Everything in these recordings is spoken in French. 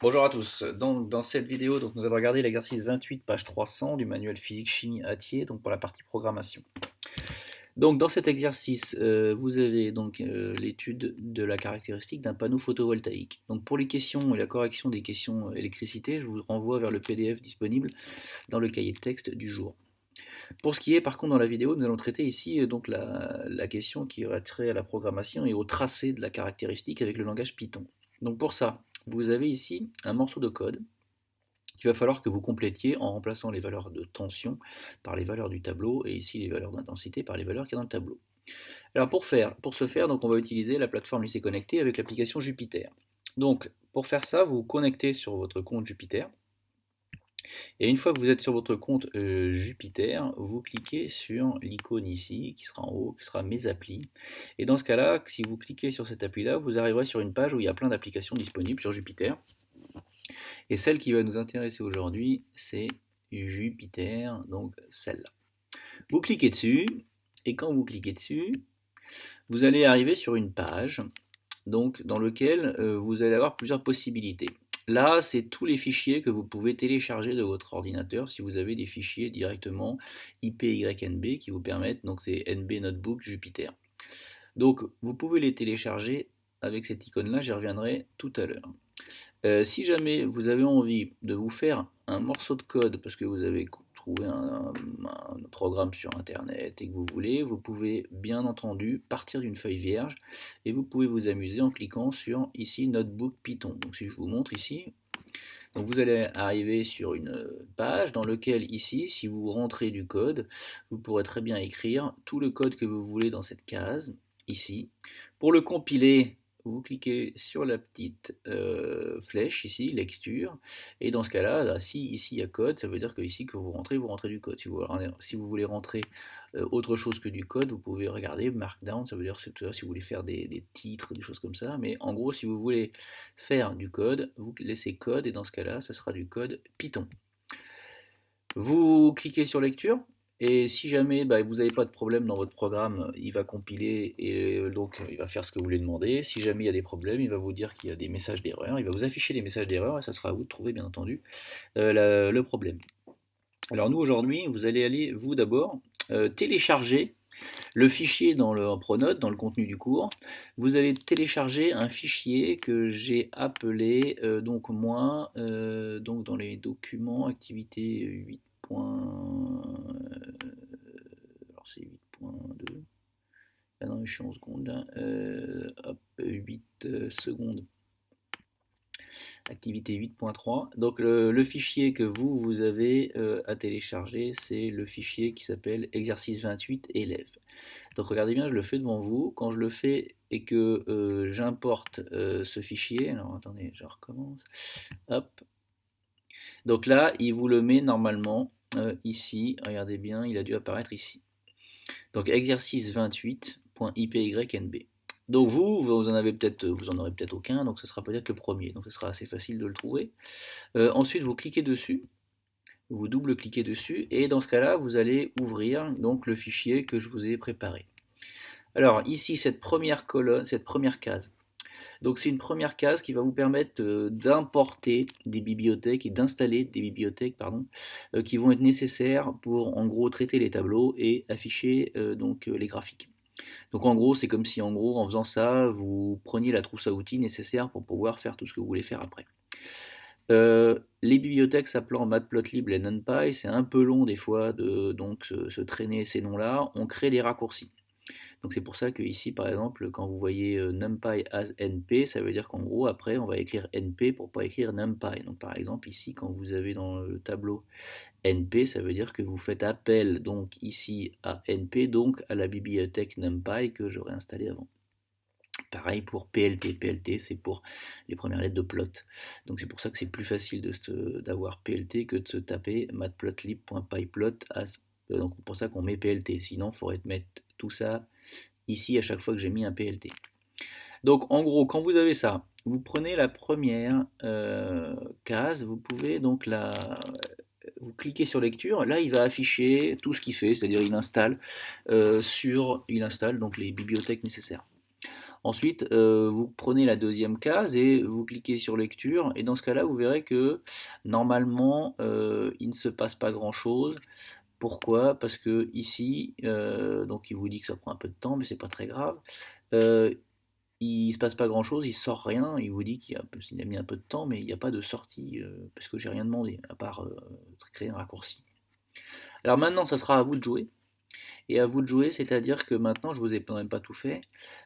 Bonjour à tous. Donc, dans cette vidéo, nous allons regarder l'exercice 28, page 300 du manuel physique-chimie Hatier, donc pour la partie programmation. Donc, dans cet exercice, vous avez l'étude de la caractéristique d'un panneau photovoltaïque. Donc, pour les questions et la correction des questions électricité, je vous renvoie vers le PDF disponible dans le cahier de texte du jour. Pour ce qui est, par contre, dans la vidéo, nous allons traiter ici la question qui aurait trait à la programmation et au tracé de la caractéristique avec le langage Python. Donc, pour ça, vous avez ici un morceau de code qu'il va falloir que vous complétiez en remplaçant les valeurs de tension par les valeurs du tableau et ici les valeurs d'intensité par les valeurs qu'il y a dans le tableau. Alors pour ce faire, on va utiliser la plateforme Lycée Connecté avec l'application Jupyter. Donc pour faire ça, vous vous connectez sur votre compte Jupyter et une fois que vous êtes sur votre compte Jupyter, vous cliquez sur l'icône ici qui sera en haut, qui sera Mes applis. Et dans ce cas-là, si vous cliquez sur cette appli-là, vous arriverez sur une page où il y a plein d'applications disponibles sur Jupyter. Et celle qui va nous intéresser aujourd'hui, c'est Jupyter, donc celle-là. Vous cliquez dessus, et quand vous cliquez dessus, vous allez arriver sur une page dans laquelle vous allez avoir plusieurs possibilités. Là, c'est tous les fichiers que vous pouvez télécharger de votre ordinateur si vous avez des fichiers directement IPYNB qui vous permettent, donc c'est NB Notebook Jupyter. Donc vous pouvez les télécharger avec cette icône-là, j'y reviendrai tout à l'heure. Si jamais vous avez envie de vous faire un morceau de code parce que vous avez trouvé un programme sur internet et que vous pouvez bien entendu partir d'une feuille vierge et vous pouvez vous amuser en cliquant sur ici Notebook Python. Donc si je vous montre ici, donc vous allez arriver sur une page dans laquelle ici, si vous rentrez du code, vous pourrez très bien écrire tout le code que vous voulez dans cette case ici. Pour le compiler, vous cliquez sur la petite flèche ici, lecture, et dans ce cas-là, si ici il y a code, ça veut dire que ici que vous rentrez du code. Si vous voulez rentrer autre chose que du code, vous pouvez regarder Markdown, ça veut dire si vous voulez faire des titres, des choses comme ça, mais en gros, si vous voulez faire du code, vous laissez code, et dans ce cas-là, ça sera du code Python. Vous cliquez sur lecture, et si jamais vous n'avez pas de problème dans votre programme, il va compiler et donc il va faire ce que vous voulez demander. Si jamais il y a des problèmes, il va vous dire qu'il y a des messages d'erreur, il va vous afficher des messages d'erreur et ça sera à vous de trouver bien entendu le problème. Alors nous aujourd'hui, vous allez aller vous d'abord télécharger le fichier en Pronote, dans le contenu du cours. Vous allez télécharger un fichier que j'ai appelé donc dans les documents activité 8. Alors c'est 8.2. Ah non, je suis en seconde là. Hop, 8 secondes. Activité 8.3. Donc le fichier que vous avez à télécharger, c'est le fichier qui s'appelle exercice 28 élèves. Donc regardez bien, je le fais devant vous. Quand je le fais et que j'importe ce fichier, alors attendez, je recommence. Hop. Donc là, il vous le met normalement ici. Regardez bien, il a dû apparaître ici. Donc exercice 28.ipynb. Donc vous en aurez peut-être aucun, donc ce sera peut-être le premier. Donc ce sera assez facile de le trouver. Ensuite, vous cliquez dessus. Vous double-cliquez dessus et dans ce cas-là, vous allez ouvrir donc le fichier que je vous ai préparé. Alors ici, cette première colonne, cette première case. Donc c'est une première case qui va vous permettre d'importer des bibliothèques et d'installer des bibliothèques qui vont être nécessaires pour en gros traiter les tableaux et afficher les graphiques. Donc en gros, c'est comme si en faisant ça, vous preniez la trousse à outils nécessaire pour pouvoir faire tout ce que vous voulez faire après. Les bibliothèques s'appelant Matplotlib et NumPy, c'est un peu long des fois de se traîner ces noms-là. On crée des raccourcis. Donc c'est pour ça que ici, par exemple, quand vous voyez NumPy as NP, ça veut dire qu'en gros, après, on va écrire NP pour pas écrire NumPy. Donc par exemple, ici, quand vous avez dans le tableau NP, ça veut dire que vous faites appel donc ici à NP, donc à la bibliothèque NumPy que j'aurais installée avant. Pareil pour PLT. PLT, c'est pour les premières lettres de plot. Donc c'est pour ça que c'est plus facile d'avoir PLT que de se taper matplotlib.pyplot. Donc c'est pour ça qu'on met PLT. Sinon, il faudrait mettre tout ça ici à chaque fois que j'ai mis un PLT. Donc en gros, quand vous avez ça, vous prenez la première case, vous pouvez donc vous cliquez sur lecture, là il va afficher tout ce qu'il fait, c'est-à-dire il installe donc les bibliothèques nécessaires. Ensuite, vous prenez la deuxième case et vous cliquez sur lecture. Et dans ce cas-là, vous verrez que normalement, il ne se passe pas grand-chose. Pourquoi? Parce que ici, donc il vous dit que ça prend un peu de temps, mais c'est pas très grave. Euh, il se passe pas grand-chose, il sort rien. Il vous dit qu'il a mis un peu de temps, mais il n'y a pas de sortie parce que j'ai rien demandé à part créer un raccourci. Alors maintenant, ça sera à vous de jouer. Et à vous de jouer, c'est-à-dire que maintenant, je vous ai quand même pas tout fait.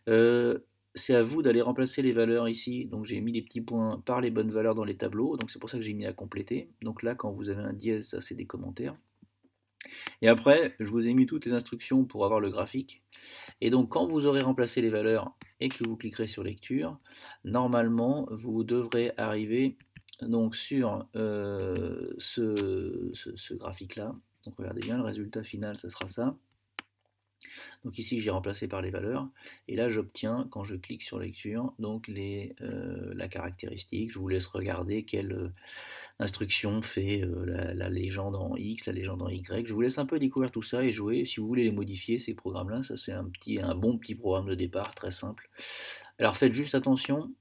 Euh, c'est à vous d'aller remplacer les valeurs ici. Donc j'ai mis des petits points par les bonnes valeurs dans les tableaux. Donc c'est pour ça que j'ai mis à compléter. Donc là, quand vous avez un dièse, ça c'est des commentaires. Et après, je vous ai mis toutes les instructions pour avoir le graphique. Et donc quand vous aurez remplacé les valeurs et que vous cliquerez sur lecture, normalement, vous devrez arriver donc sur ce graphique-là. Donc regardez bien, le résultat final, ça sera ça. Donc ici, j'ai remplacé par les valeurs. Et là, j'obtiens, quand je clique sur lecture, donc la caractéristique. Je vous laisse regarder quelle instruction fait la légende en X, la légende en Y. Je vous laisse un peu découvrir tout ça et jouer. Si vous voulez les modifier, ces programmes-là, ça c'est un bon petit programme de départ, très simple. Alors faites juste attention,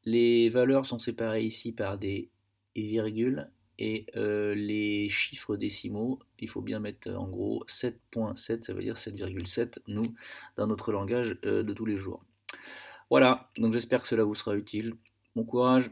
les valeurs sont séparées ici par des virgules et les chiffres décimaux, il faut bien mettre en gros 7.7, ça veut dire 7,7 nous dans notre langage de tous les jours. Voilà, donc j'espère que cela vous sera utile. Bon courage.